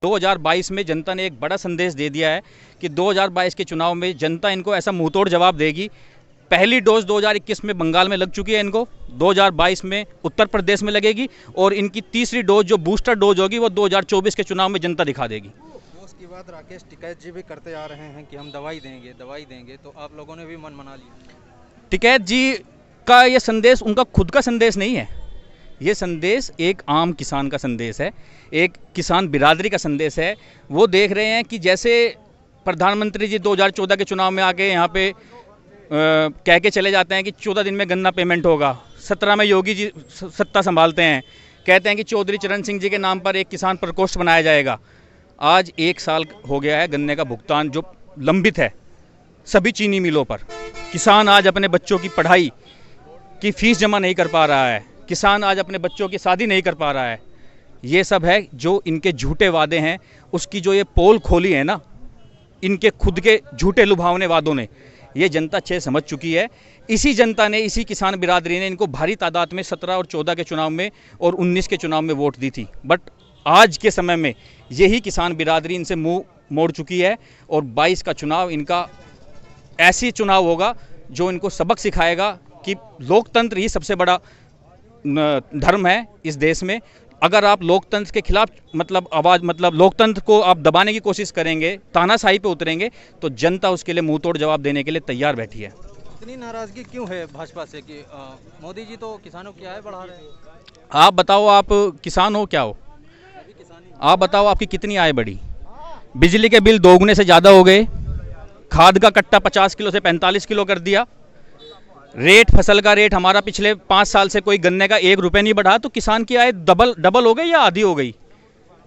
2022 में जनता ने एक बड़ा संदेश दे दिया है कि 2022 के चुनाव में जनता इनको ऐसा मुंहतोड़ जवाब देगी। पहली डोज 2021 में बंगाल में लग चुकी है, इनको 2022 में उत्तर प्रदेश में लगेगी और इनकी तीसरी डोज जो बूस्टर डोज होगी वो 2024 के चुनाव में जनता दिखा देगी। उसके बाद राकेश टिकैत जी भी करते आ रहे हैं कि हम दवाई देंगे, तो आप लोगों ने भी मन मना लिया। टिकैत जी का ये संदेश उनका खुद का संदेश नहीं है, ये संदेश एक आम किसान का संदेश है, एक किसान बिरादरी का संदेश है। वो देख रहे हैं कि जैसे प्रधानमंत्री जी 2014 के चुनाव में आके यहाँ पे कह के चले जाते हैं कि 14 दिन में गन्ना पेमेंट होगा, 17 में योगी जी सत्ता संभालते हैं, कहते हैं कि चौधरी चरण सिंह जी के नाम पर एक किसान प्रकोष्ठ बनाया जाएगा। आज 1 साल हो गया है गन्ने का भुगतान जो लंबित है सभी चीनी मिलों पर। किसान आज अपने बच्चों की पढ़ाई की फीस जमा नहीं कर पा रहा है, किसान आज अपने बच्चों की शादी नहीं कर पा रहा है। ये सब है जो इनके झूठे वादे हैं, उसकी जो ये पोल खोली है ना, इनके खुद के झूठे लुभावने वादों ने, ये जनता अच्छे समझ चुकी है। इसी जनता ने, इसी किसान बिरादरी ने इनको भारी तादाद में 17 और 14 के चुनाव में और 19 के चुनाव में वोट दी थी। बट आज के समय में यही किसान बिरादरी इनसे मुंह मोड़ चुकी है और 22 का चुनाव इनका ऐसी चुनाव होगा जो इनको सबक सिखाएगा कि लोकतंत्र ही सबसे बड़ा धर्म है इस देश में। अगर आप लोकतंत्र के खिलाफ लोकतंत्र को आप दबाने की कोशिश करेंगे, तानाशाही पे उतरेंगे, तो जनता उसके लिए मुंह तोड़ जवाब देने के लिए तैयार बैठी है। इतनी नाराजगी क्यों है भाजपा से कि मोदी जी तो किसानों की आय बढ़ा रहे हैं? आप बताओ, आप किसान हो क्या हो? आप बताओ आपकी कितनी आय बढ़ी? बिजली के बिल दोगुने से ज़्यादा हो गए, खाद का कट्टा 50 किलो से 45 किलो कर दिया, रेट फसल का रेट हमारा पिछले 5 साल से कोई गन्ने का 1 रुपये नहीं बढ़ा, तो किसान की आय डबल हो गई या आधी हो गई?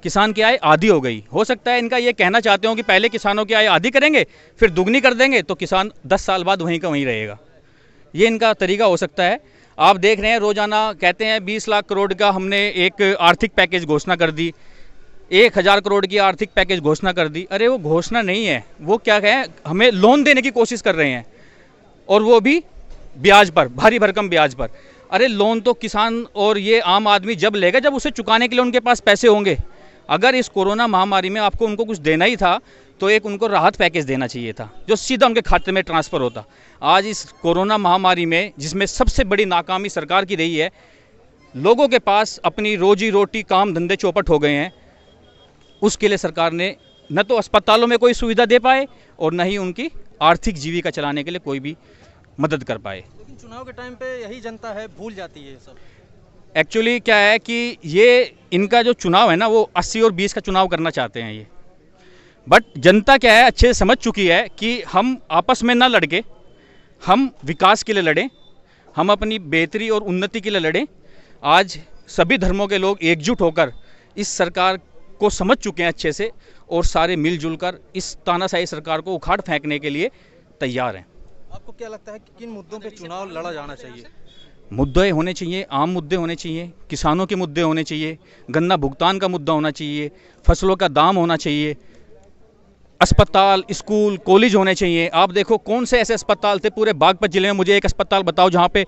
किसान की आय आधी हो गई। हो सकता है इनका ये कहना चाहते हो कि पहले किसानों की आय आधी करेंगे फिर दुगनी कर देंगे तो किसान 10 साल बाद वहीं का वहीं रहेगा। ये इनका तरीका हो सकता है। आप देख रहे हैं रोजाना कहते हैं 20 लाख करोड़ का हमने एक आर्थिक पैकेज घोषणा कर दी, 1000 करोड़ की आर्थिक पैकेज घोषणा कर दी। अरे वो घोषणा नहीं है, वो क्या है, हमें लोन देने की कोशिश कर रहे हैं और वो भी ब्याज पर, भारी भरकम ब्याज पर। अरे लोन तो किसान और ये आम आदमी जब लेगा जब उसे चुकाने के लिए उनके पास पैसे होंगे। अगर इस कोरोना महामारी में आपको उनको कुछ देना ही था तो एक उनको राहत पैकेज देना चाहिए था जो सीधा उनके खाते में ट्रांसफ़र होता। आज इस कोरोना महामारी में जिसमें सबसे बड़ी नाकामी सरकार की रही है, लोगों के पास अपनी रोजी रोटी, काम धंधे चौपट हो गए हैं। उसके लिए सरकार ने न तो अस्पतालों में कोई सुविधा दे पाए और न ही उनकी आर्थिक जीविका चलाने के लिए कोई भी मदद कर पाए। लेकिन चुनाव के टाइम पे यही जनता है, भूल जाती है ये सब। एक्चुअली क्या है कि ये इनका जो चुनाव है ना, वो 80 और 20 का चुनाव करना चाहते हैं ये। बट जनता क्या है, अच्छे से समझ चुकी है कि हम आपस में ना लड़के, हम विकास के लिए लड़ें, हम अपनी बेहतरी और उन्नति के लिए लड़ें। आज सभी धर्मों के लोग एकजुट होकर इस सरकार को समझ चुके हैं अच्छे से और सारे मिलजुल कर इस तानाशाही सरकार को उखाड़ फेंकने के लिए तैयार हैं। आपको क्या लगता है कि किन मुद्दों पे चुनाव लड़ा जाना चाहिए? मुद्दे होने चाहिए, आम मुद्दे होने चाहिए, किसानों के मुद्दे होने चाहिए, गन्ना भुगतान का मुद्दा होना चाहिए, फसलों का दाम होना चाहिए, अस्पताल, स्कूल, कॉलेज होने चाहिए। आप देखो कौन से ऐसे अस्पताल थे पूरे बागपत जिले में, मुझे एक अस्पताल बताओ जहाँ पे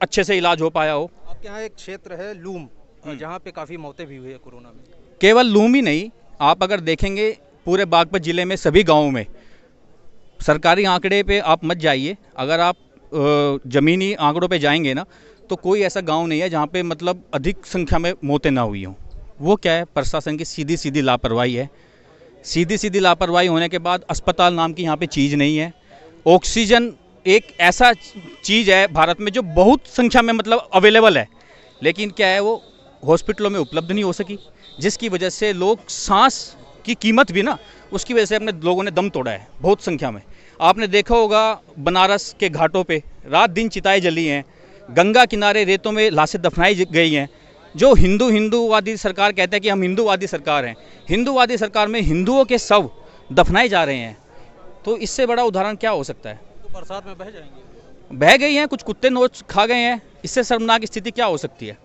अच्छे से इलाज हो पाया हो। आपके यहाँ एक क्षेत्र है लूम, जहाँ पे काफ़ी मौतें भी हुई है कोरोना में। केवल लूम ही नहीं, आप अगर देखेंगे पूरे बागपत जिले में सभी गाँवों में, सरकारी आंकड़े पे आप मत जाइए, अगर आप ज़मीनी आंकड़ों पे जाएंगे ना तो कोई ऐसा गांव नहीं है जहाँ पे अधिक संख्या में मौतें ना हुई हों। वो क्या है, प्रशासन की सीधी सीधी लापरवाही है। सीधी सीधी लापरवाही होने के बाद अस्पताल नाम की यहाँ पे चीज़ नहीं है। ऑक्सीजन एक ऐसा चीज़ है भारत में जो बहुत संख्या में अवेलेबल है, लेकिन क्या है वो हॉस्पिटलों में उपलब्ध नहीं हो सकी, जिसकी वजह से लोग सांस की कीमत भी ना, उसकी वजह से अपने लोगों ने दम तोड़ा है बहुत संख्या में। आपने देखा होगा बनारस के घाटों पे रात दिन चिताएं जली हैं, गंगा किनारे रेतों में लाशें दफनाई गई हैं। जो हिंदूवादी सरकार कहते हैं कि हम हिंदूवादी सरकार हैं, हिंदूवादी सरकार में हिंदुओं के शव दफनाए जा रहे हैं, तो इससे बड़ा उदाहरण क्या हो सकता है? तो बरसात में बह जाएंगे। बह गई हैं, कुछ कुत्ते नोच खा गए हैं, इससे शर्मनाक स्थिति क्या हो सकती है?